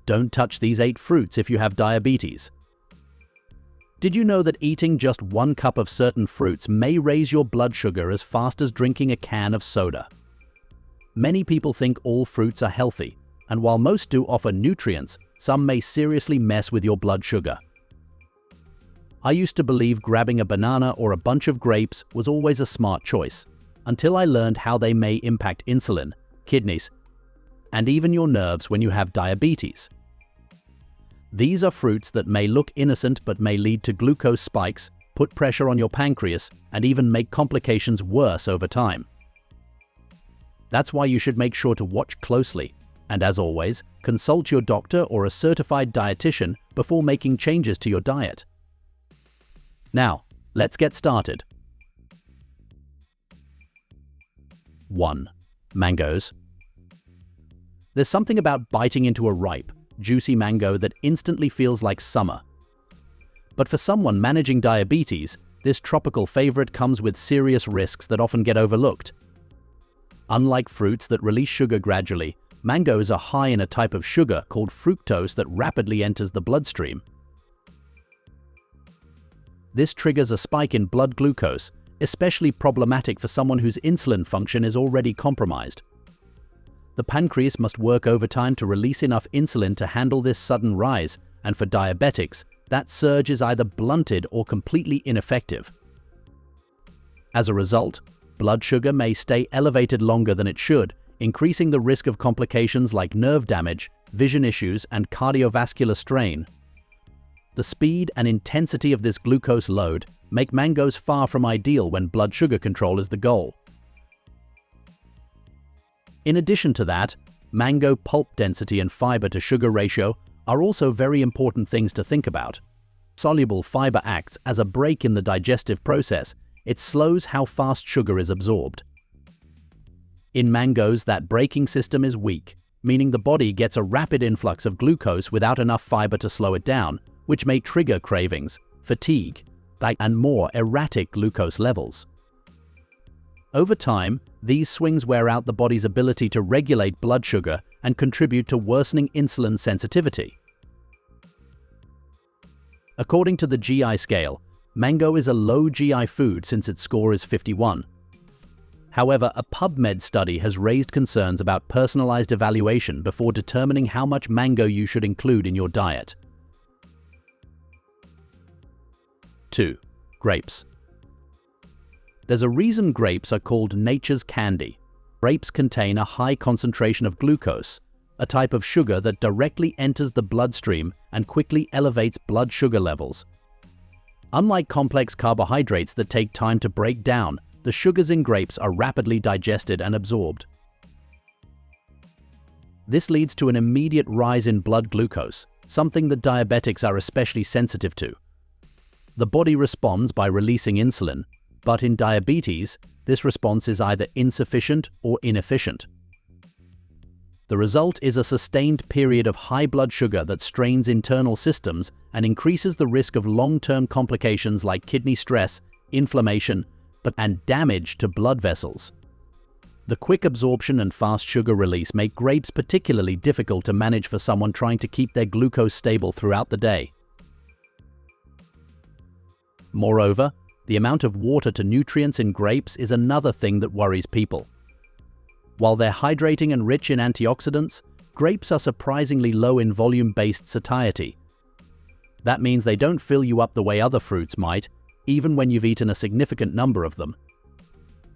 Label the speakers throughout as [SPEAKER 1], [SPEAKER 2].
[SPEAKER 1] Don't touch these 8 fruits if you have diabetes. Did you know that eating just 1 cup of certain fruits may raise your blood sugar as fast as drinking a can of soda? Many people think all fruits are healthy, and while most do offer nutrients, some may seriously mess with your blood sugar. I used to believe grabbing a banana or a bunch of grapes was always a smart choice, until I learned how they may impact insulin, kidneys, and even your nerves when you have diabetes. These are fruits that may look innocent but may lead to glucose spikes, put pressure on your pancreas, and even make complications worse over time. That's why you should make sure to watch closely, and as always, consult your doctor or a certified dietitian before making changes to your diet. Now, let's get started. 1. Mangoes. There's something about biting into a ripe, juicy mango that instantly feels like summer. But for someone managing diabetes, this tropical favorite comes with serious risks that often get overlooked. Unlike fruits that release sugar gradually, mangoes are high in a type of sugar called fructose that rapidly enters the bloodstream. This triggers a spike in blood glucose, especially problematic for someone whose insulin function is already compromised. The pancreas must work overtime to release enough insulin to handle this sudden rise, and for diabetics, that surge is either blunted or completely ineffective. As a result, blood sugar may stay elevated longer than it should, increasing the risk of complications like nerve damage, vision issues, and cardiovascular strain. The speed and intensity of this glucose load make mangoes far from ideal when blood sugar control is the goal. In addition to that, mango pulp density and fiber to sugar ratio are also very important things to think about. Soluble fiber acts as a brake in the digestive process. It slows how fast sugar is absorbed. In mangoes, that braking system is weak, meaning the body gets a rapid influx of glucose without enough fiber to slow it down, which may trigger cravings, fatigue, and more erratic glucose levels. Over time, these swings wear out the body's ability to regulate blood sugar and contribute to worsening insulin sensitivity. According to the GI scale, mango is a low GI food since its score is 51. However, a PubMed study has raised concerns about personalized evaluation before determining how much mango you should include in your diet. 2. Grapes. There's a reason grapes are called nature's candy. Grapes contain a high concentration of glucose, a type of sugar that directly enters the bloodstream and quickly elevates blood sugar levels. Unlike complex carbohydrates that take time to break down, the sugars in grapes are rapidly digested and absorbed. This leads to an immediate rise in blood glucose, something that diabetics are especially sensitive to. The body responds by releasing insulin, but in diabetes, this response is either insufficient or inefficient. The result is a sustained period of high blood sugar that strains internal systems and increases the risk of long-term complications like kidney stress, inflammation, and damage to blood vessels. The quick absorption and fast sugar release make grapes particularly difficult to manage for someone trying to keep their glucose stable throughout the day. Moreover, the amount of water to nutrients in grapes is another thing that worries people. While they're hydrating and rich in antioxidants, grapes are surprisingly low in volume-based satiety. That means they don't fill you up the way other fruits might, even when you've eaten a significant number of them.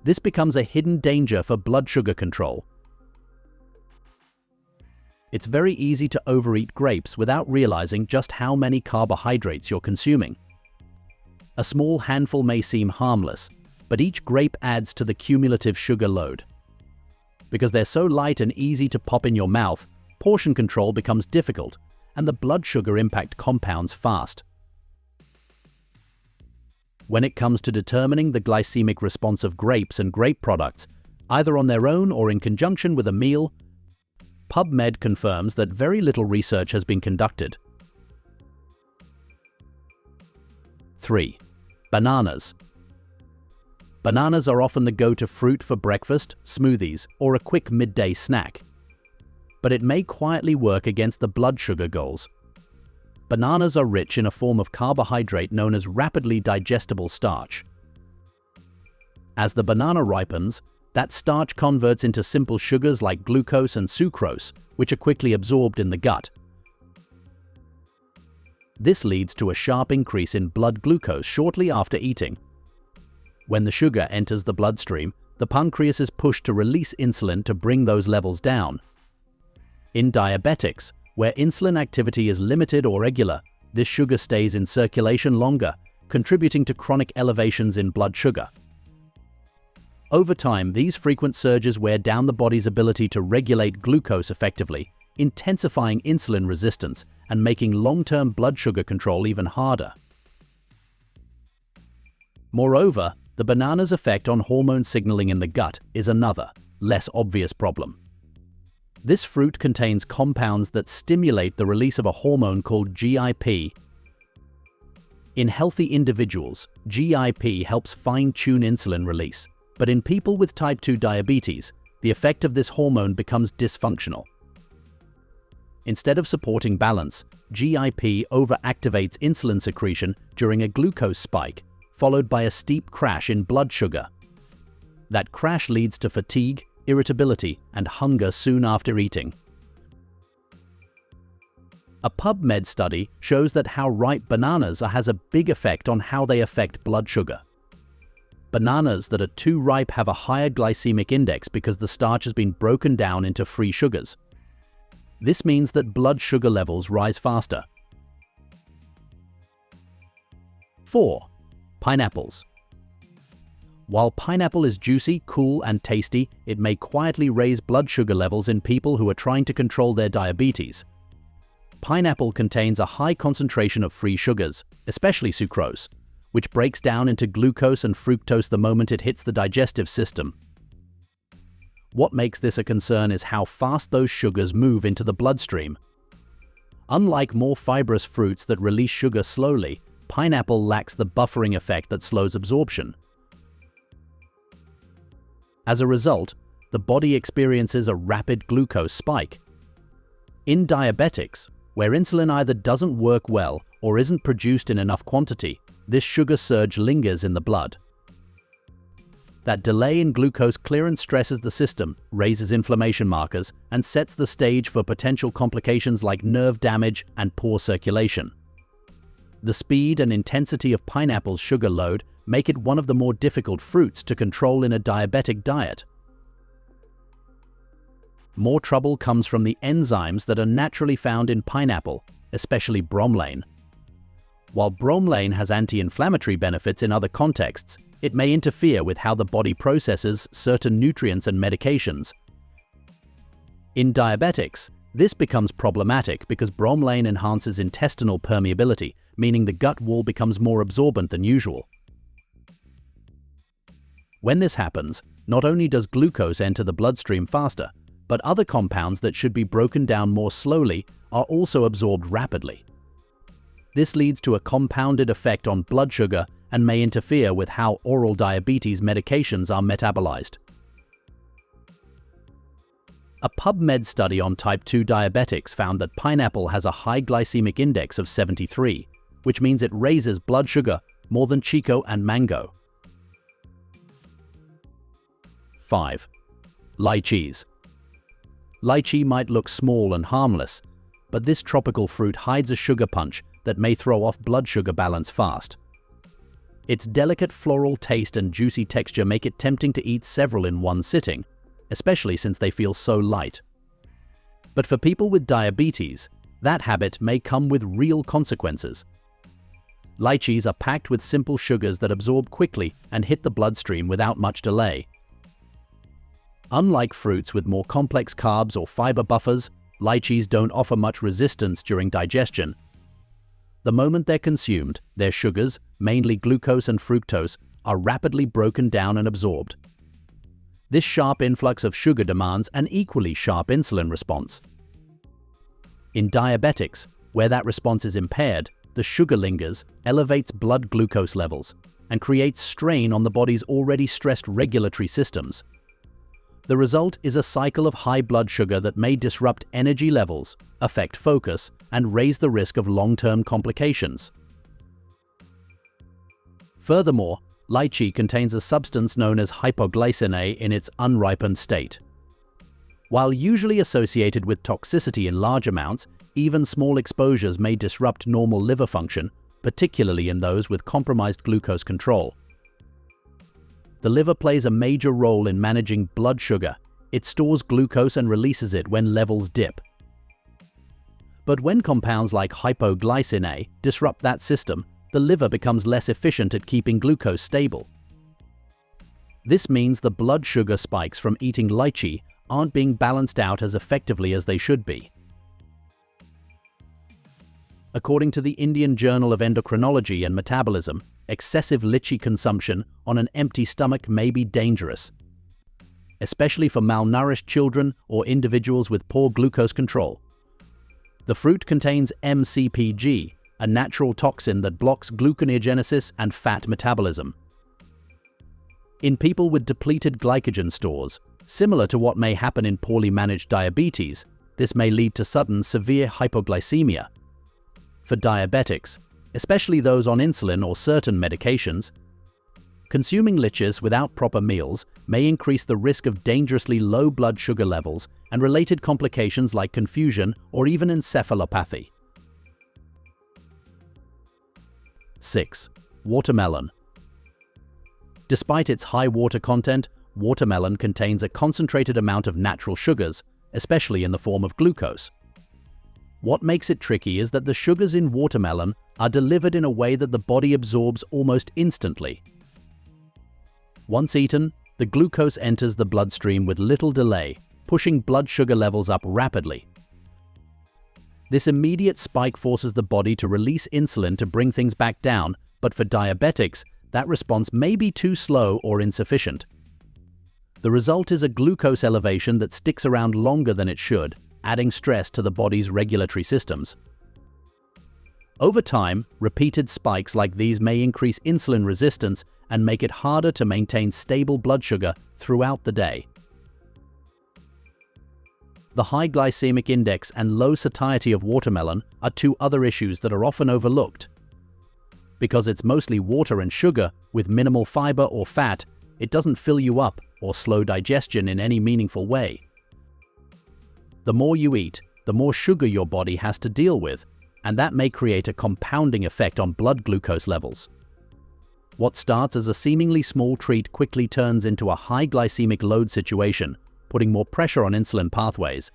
[SPEAKER 1] This becomes a hidden danger for blood sugar control. It's very easy to overeat grapes without realizing just how many carbohydrates you're consuming. A small handful may seem harmless, but each grape adds to the cumulative sugar load. Because they're so light and easy to pop in your mouth, portion control becomes difficult, and the blood sugar impact compounds fast. When it comes to determining the glycemic response of grapes and grape products, either on their own or in conjunction with a meal, PubMed confirms that very little research has been conducted. 3. Bananas. Bananas are often the go-to fruit for breakfast, smoothies, or a quick midday snack. but it may quietly work against the blood sugar goals. Bananas are rich in a form of carbohydrate known as rapidly digestible starch. As the banana ripens, that starch converts into simple sugars like glucose and sucrose, which are quickly absorbed in the gut. This leads to a sharp increase in blood glucose shortly after eating. When the sugar enters the bloodstream, the pancreas is pushed to release insulin to bring those levels down. In diabetics, where insulin activity is limited or regular, this sugar stays in circulation longer, contributing to chronic elevations in blood sugar. Over time, these frequent surges wear down the body's ability to regulate glucose effectively, intensifying insulin resistance and making long-term blood sugar control even harder. Moreover, the banana's effect on hormone signaling in the gut is another, less obvious problem. This fruit contains compounds that stimulate the release of a hormone called GIP. In healthy individuals, GIP helps fine-tune insulin release, but in people with type 2 diabetes, the effect of this hormone becomes dysfunctional. Instead of supporting balance, GIP overactivates insulin secretion during a glucose spike, followed by a steep crash in blood sugar. That crash leads to fatigue, irritability, and hunger soon after eating. A PubMed study shows that how ripe bananas are has a big effect on how they affect blood sugar. Bananas that are too ripe have a higher glycemic index because the starch has been broken down into free sugars. This means that blood sugar levels rise faster. 4. Pineapples. While pineapple is juicy, cool, and tasty, it may quietly raise blood sugar levels in people who are trying to control their diabetes. Pineapple contains a high concentration of free sugars, especially sucrose, which breaks down into glucose and fructose the moment it hits the digestive system. What makes this a concern is how fast those sugars move into the bloodstream. Unlike more fibrous fruits that release sugar slowly, pineapple lacks the buffering effect that slows absorption. As a result, the body experiences a rapid glucose spike. In diabetics, where insulin either doesn't work well or isn't produced in enough quantity, this sugar surge lingers in the blood. That delay in glucose clearance stresses the system, raises inflammation markers, and sets the stage for potential complications like nerve damage and poor circulation. The speed and intensity of pineapple's sugar load make it one of the more difficult fruits to control in a diabetic diet. More trouble comes from the enzymes that are naturally found in pineapple, especially bromelain. While bromelain has anti-inflammatory benefits in other contexts, it may interfere with how the body processes certain nutrients and medications. In diabetics, this becomes problematic because bromelain enhances intestinal permeability, meaning the gut wall becomes more absorbent than usual. When this happens, not only does glucose enter the bloodstream faster, but other compounds that should be broken down more slowly are also absorbed rapidly. This leads to a compounded effect on blood sugar and may interfere with how oral diabetes medications are metabolized. A PubMed study on type 2 diabetics found that pineapple has a high glycemic index of 73, which means it raises blood sugar more than Chico and mango. 5. Lychees. Lychee might look small and harmless, but this tropical fruit hides a sugar punch that may throw off blood sugar balance fast. Its delicate floral taste and juicy texture make it tempting to eat several in one sitting, especially since they feel so light. But for people with diabetes, that habit may come with real consequences. Lychees are packed with simple sugars that absorb quickly and hit the bloodstream without much delay. Unlike fruits with more complex carbs or fiber buffers, lychees don't offer much resistance during digestion. The moment they're consumed, their sugars, mainly glucose and fructose, are rapidly broken down and absorbed. This sharp influx of sugar demands an equally sharp insulin response. In diabetics, where that response is impaired, the sugar lingers, elevates blood glucose levels, and creates strain on the body's already stressed regulatory systems. The result is a cycle of high blood sugar that may disrupt energy levels, affect focus, and raise the risk of long-term complications. Furthermore, lychee contains a substance known as hypoglycine in its unripened state. While usually associated with toxicity in large amounts, even small exposures may disrupt normal liver function, particularly in those with compromised glucose control. The liver plays a major role in managing blood sugar. It stores glucose and releases it when levels dip. But when compounds like hypoglycine disrupt that system, the liver becomes less efficient at keeping glucose stable. This means the blood sugar spikes from eating lychee aren't being balanced out as effectively as they should be. According to the Indian Journal of Endocrinology and Metabolism, excessive lychee consumption on an empty stomach may be dangerous, especially for malnourished children or individuals with poor glucose control. The fruit contains MCPG, a natural toxin that blocks gluconeogenesis and fat metabolism. In people with depleted glycogen stores, similar to what may happen in poorly managed diabetes, this may lead to sudden severe hypoglycemia. For diabetics, especially those on insulin or certain medications, consuming lychees without proper meals may increase the risk of dangerously low blood sugar levels and related complications like confusion or even encephalopathy. 6. Watermelon. Despite its high water content, watermelon contains a concentrated amount of natural sugars, especially in the form of glucose. What makes it tricky is that the sugars in watermelon are delivered in a way that the body absorbs almost instantly. Once eaten, the glucose enters the bloodstream with little delay, pushing blood sugar levels up rapidly. This immediate spike forces the body to release insulin to bring things back down, but for diabetics, that response may be too slow or insufficient. The result is a glucose elevation that sticks around longer than it should, adding stress to the body's regulatory systems. Over time, repeated spikes like these may increase insulin resistance and make it harder to maintain stable blood sugar throughout the day. The high glycemic index and low satiety of watermelon are two other issues that are often overlooked. Because it's mostly water and sugar with minimal fiber or fat, it doesn't fill you up or slow digestion in any meaningful way. The more you eat, the more sugar your body has to deal with, and that may create a compounding effect on blood glucose levels. What starts as a seemingly small treat quickly turns into a high glycemic load situation, putting more pressure on insulin pathways.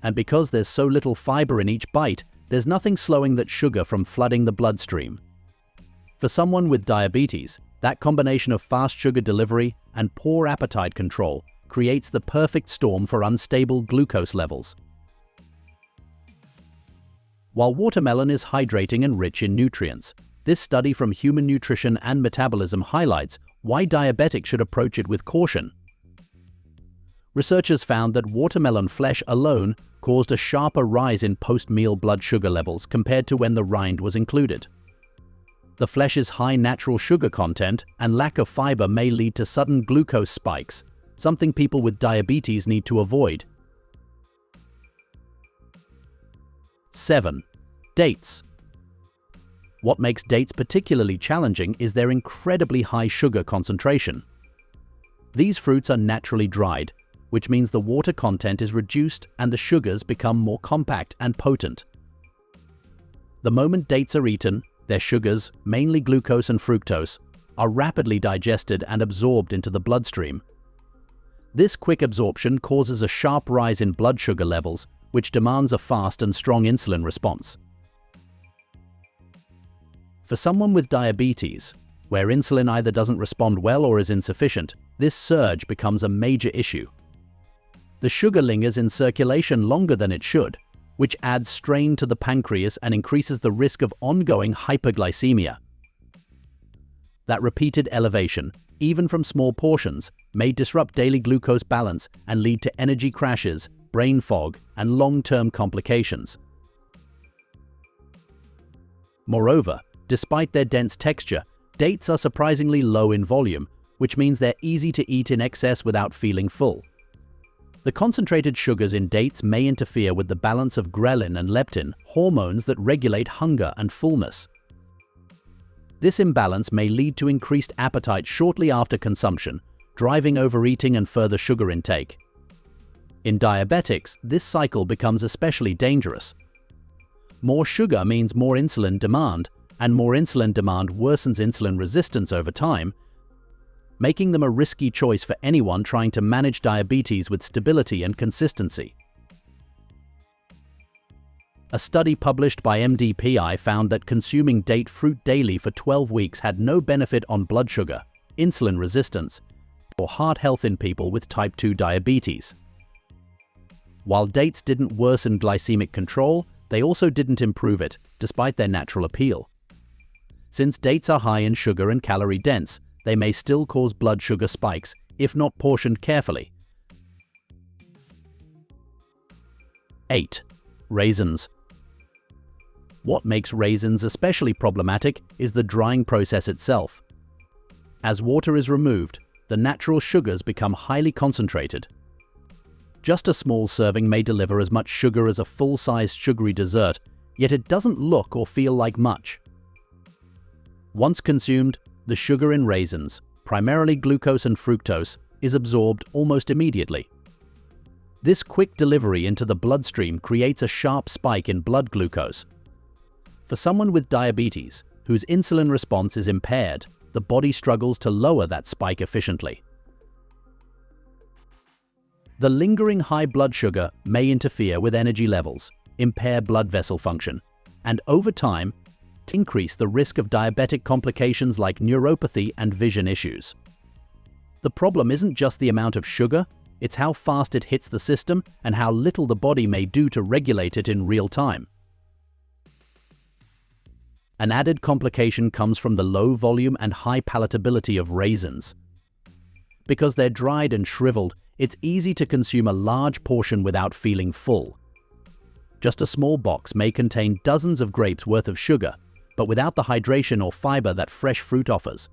[SPEAKER 1] And because there's so little fiber in each bite, there's nothing slowing that sugar from flooding the bloodstream. For someone with diabetes, that combination of fast sugar delivery and poor appetite control creates the perfect storm for unstable glucose levels. While watermelon is hydrating and rich in nutrients, this study from Human Nutrition and Metabolism highlights why diabetics should approach it with caution. Researchers found that watermelon flesh alone caused a sharper rise in post-meal blood sugar levels compared to when the rind was included. The flesh's high natural sugar content and lack of fiber may lead to sudden glucose spikes, something people with diabetes need to avoid. 7. Dates. What makes dates particularly challenging is their incredibly high sugar concentration. These fruits are naturally dried, which means the water content is reduced and the sugars become more compact and potent. The moment dates are eaten, their sugars, mainly glucose and fructose, are rapidly digested and absorbed into the bloodstream. This quick absorption causes a sharp rise in blood sugar levels, which demands a fast and strong insulin response. For someone with diabetes, where insulin either doesn't respond well or is insufficient, this surge becomes a major issue. The sugar lingers in circulation longer than it should, which adds strain to the pancreas and increases the risk of ongoing hyperglycemia. That repeated elevation, even from small portions, may disrupt daily glucose balance and lead to energy crashes, brain fog, and long-term complications. Moreover, despite their dense texture, dates are surprisingly low in volume, which means they're easy to eat in excess without feeling full. The concentrated sugars in dates may interfere with the balance of ghrelin and leptin, hormones that regulate hunger and fullness. This imbalance may lead to increased appetite shortly after consumption, driving overeating and further sugar intake. In diabetics, this cycle becomes especially dangerous. More sugar means more insulin demand, and more insulin demand worsens insulin resistance over time, making them a risky choice for anyone trying to manage diabetes with stability and consistency. A study published by MDPI found that consuming date fruit daily for 12 weeks had no benefit on blood sugar, insulin resistance, or heart health in people with type 2 diabetes. While dates didn't worsen glycemic control, they also didn't improve it, despite their natural appeal. Since dates are high in sugar and calorie dense, they may still cause blood sugar spikes if not portioned carefully. 8. Raisins. What makes raisins especially problematic is the drying process itself. As water is removed, the natural sugars become highly concentrated. Just a small serving may deliver as much sugar as a full-sized sugary dessert, yet it doesn't look or feel like much. Once consumed, the sugar in raisins, primarily glucose and fructose, is absorbed almost immediately. This quick delivery into the bloodstream creates a sharp spike in blood glucose. For someone with diabetes, whose insulin response is impaired, the body struggles to lower that spike efficiently. The lingering high blood sugar may interfere with energy levels, impair blood vessel function, and over time, increase the risk of diabetic complications like neuropathy and vision issues. The problem isn't just the amount of sugar, it's how fast it hits the system and how little the body may do to regulate it in real time. An added complication comes from the low volume and high palatability of raisins. Because they're dried and shriveled, it's easy to consume a large portion without feeling full. Just a small box may contain dozens of grapes worth of sugar, but without the hydration or fiber that fresh fruit offers.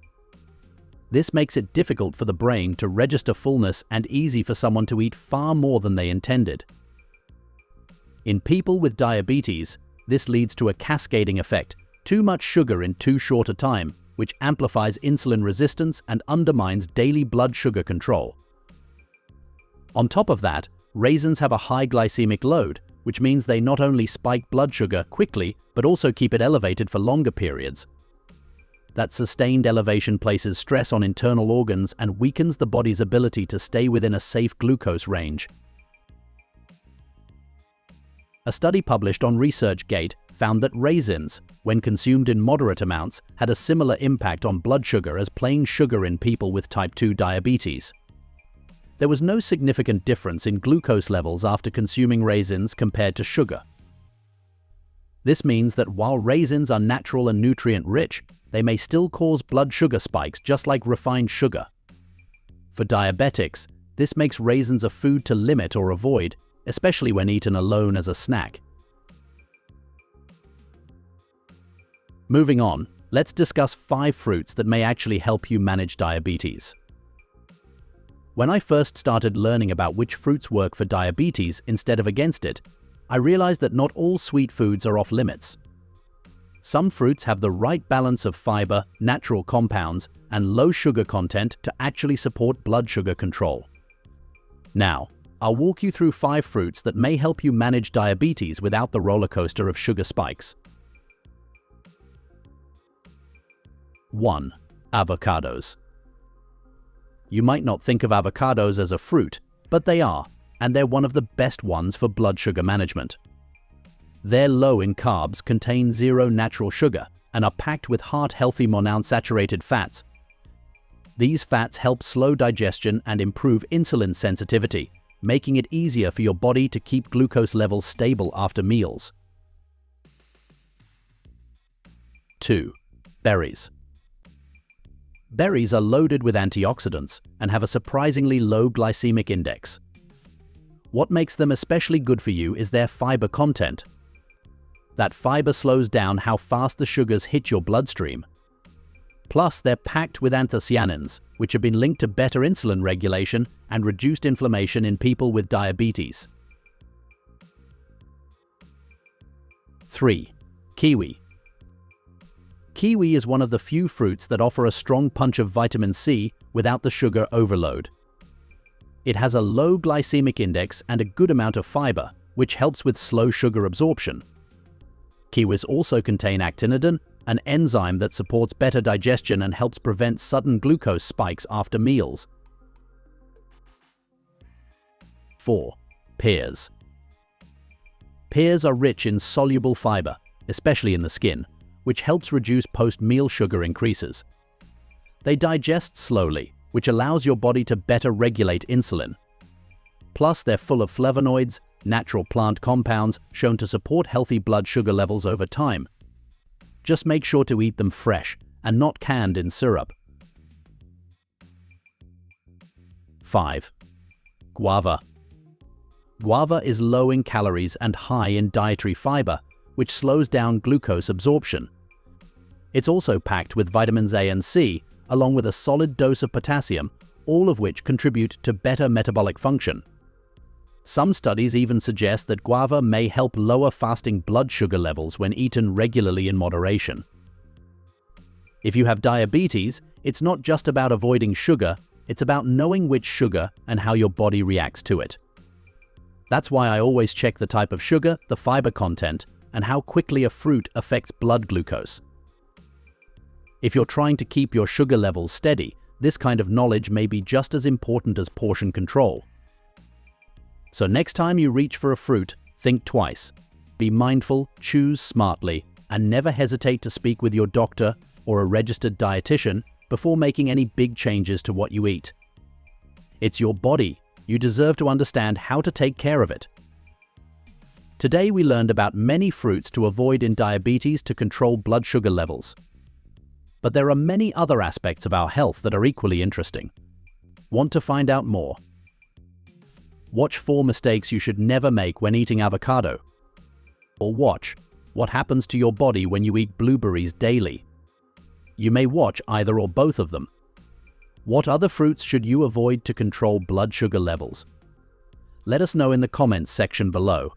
[SPEAKER 1] This makes it difficult for the brain to register fullness and easy for someone to eat far more than they intended. In people with diabetes, this leads to a cascading effect, too much sugar in too short a time, which amplifies insulin resistance and undermines daily blood sugar control. On top of that, raisins have a high glycemic load, which means they not only spike blood sugar quickly, but also keep it elevated for longer periods. That sustained elevation places stress on internal organs and weakens the body's ability to stay within a safe glucose range. A study published on ResearchGate found that raisins, when consumed in moderate amounts, had a similar impact on blood sugar as plain sugar in people with type 2 diabetes. There was no significant difference in glucose levels after consuming raisins compared to sugar. This means that while raisins are natural and nutrient-rich, they may still cause blood sugar spikes just like refined sugar. For diabetics, this makes raisins a food to limit or avoid, especially when eaten alone as a snack. Moving on, let's discuss 5 fruits that may actually help you manage diabetes. When I first started learning about which fruits work for diabetes instead of against it, I realized that not all sweet foods are off limits. Some fruits have the right balance of fiber, natural compounds, and low sugar content to actually support blood sugar control. Now, I'll walk you through 5 fruits that may help you manage diabetes without the roller coaster of sugar spikes. 1. Avocados. You might not think of avocados as a fruit, but they are, and they're one of the best ones for blood sugar management. They're low in carbs, contain 0 natural sugar, and are packed with heart-healthy monounsaturated fats. These fats help slow digestion and improve insulin sensitivity, making it easier for your body to keep glucose levels stable after meals. 2. Berries. Berries are loaded with antioxidants and have a surprisingly low glycemic index. What makes them especially good for you is their fiber content. That fiber slows down how fast the sugars hit your bloodstream. Plus, they're packed with anthocyanins, which have been linked to better insulin regulation and reduced inflammation in people with diabetes. 3. Kiwi. Kiwi is one of the few fruits that offer a strong punch of vitamin C without the sugar overload. It has a low glycemic index and a good amount of fiber, which helps with slow sugar absorption. Kiwis also contain actinidin, an enzyme that supports better digestion and helps prevent sudden glucose spikes after meals. 4. Pears. Pears are rich in soluble fiber, especially in the skin, which helps reduce post-meal sugar increases. They digest slowly, which allows your body to better regulate insulin. Plus, they're full of flavonoids, natural plant compounds shown to support healthy blood sugar levels over time. Just make sure to eat them fresh and not canned in syrup. 5. Guava. Guava is low in calories and high in dietary fiber, which slows down glucose absorption. It's also packed with vitamins A and C, along with a solid dose of potassium, all of which contribute to better metabolic function. Some studies even suggest that guava may help lower fasting blood sugar levels when eaten regularly in moderation. If you have diabetes, it's not just about avoiding sugar, it's about knowing which sugar and how your body reacts to it. That's why I always check the type of sugar, the fiber content, and how quickly a fruit affects blood glucose. If you're trying to keep your sugar levels steady, this kind of knowledge may be just as important as portion control. So next time you reach for a fruit, think twice. Be mindful, choose smartly, and never hesitate to speak with your doctor or a registered dietitian before making any big changes to what you eat. It's your body. You deserve to understand how to take care of it. Today we learned about many fruits to avoid in diabetes to control blood sugar levels. But there are many other aspects of our health that are equally interesting. Want to find out more? Watch 4 mistakes you should never make when eating avocado. Or watch what happens to your body when you eat blueberries daily. You may watch either or both of them. What other fruits should you avoid to control blood sugar levels? Let us know in the comments section below.